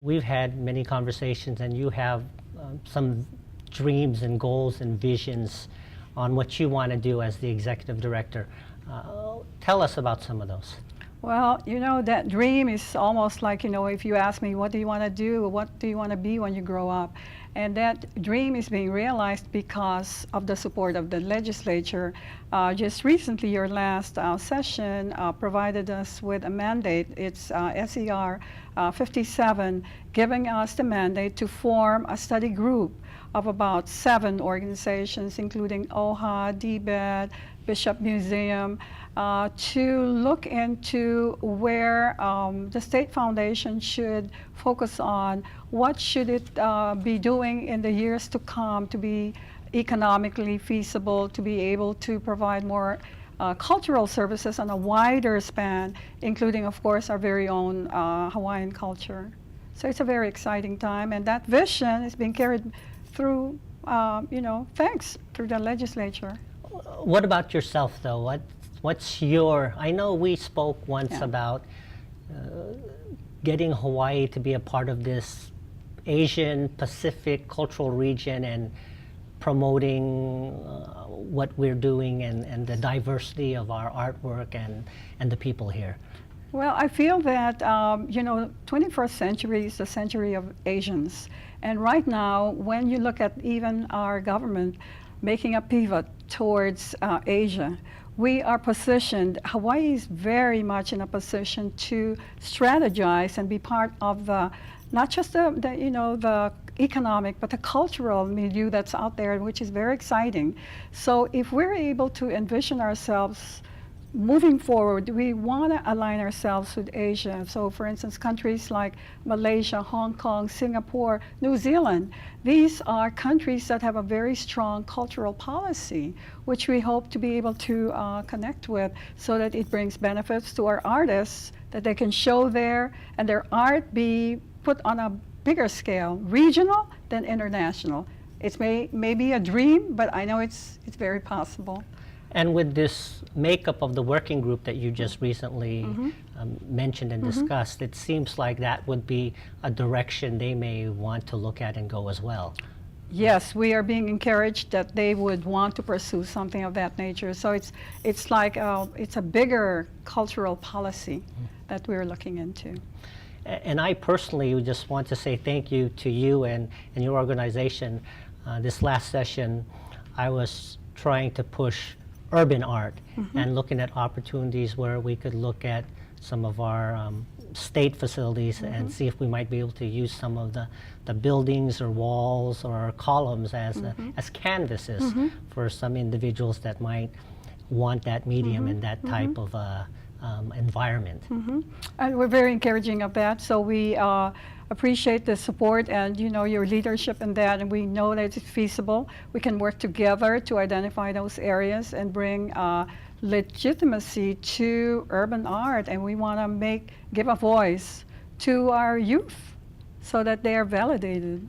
We've had many conversations, and you have some dreams and goals and visions on what you want to do as the executive director. Tell us about some of those. Well, that dream is almost like, if you ask me, what do you want to do? What do you want to be when you grow up? And that dream is being realized because of the support of the legislature. Just recently, your last session provided us with a mandate. It's SER 57, giving us the mandate to form a study group of about 7 organizations, including OHA, DBED, Bishop Museum, to look into where the State Foundation should focus on what should it be doing in the years to come to be economically feasible, to be able to provide more cultural services on a wider span, including, of course, our very own Hawaiian culture. So it's a very exciting time, and that vision is being carried through, thanks through the legislature. What about yourself, though? What's your, I know we spoke once about getting Hawaii to be a part of this Asian Pacific cultural region and promoting what we're doing and the diversity of our artwork and the people here. Well, I feel that, 21st century is the century of Asians. And right now, when you look at even our government making a pivot towards Asia, we are positioned, Hawaii is very much in a position to strategize and be part of the, not just the economic, but the cultural milieu that's out there, which is very exciting. So if we're able to envision ourselves moving forward, we want to align ourselves with Asia. So for instance, countries like Malaysia, Hong Kong, Singapore, New Zealand, these are countries that have a very strong cultural policy, which we hope to be able to connect with so that it brings benefits to our artists, that they can show there and their art be put on a bigger scale, regional than international. It may be a dream, but I know it's very possible. And with this makeup of the working group that you just recently mentioned and discussed, it seems like that would be a direction they may want to look at and go as well. Yes, we are being encouraged that they would want to pursue something of that nature. So it's like it's a bigger cultural policy that we're looking into. And I personally just want to say thank you to you and your organization. This last session, I was trying to push urban art and looking at opportunities where we could look at some of our state facilities and see if we might be able to use some of the buildings or walls or columns as canvases for some individuals that might want that medium and that type of environment. And we're very encouraging of that. So we appreciate the support and your leadership in that, and we know that it's feasible. We can work together to identify those areas and bring legitimacy to urban art, and we want to give a voice to our youth so that they are validated.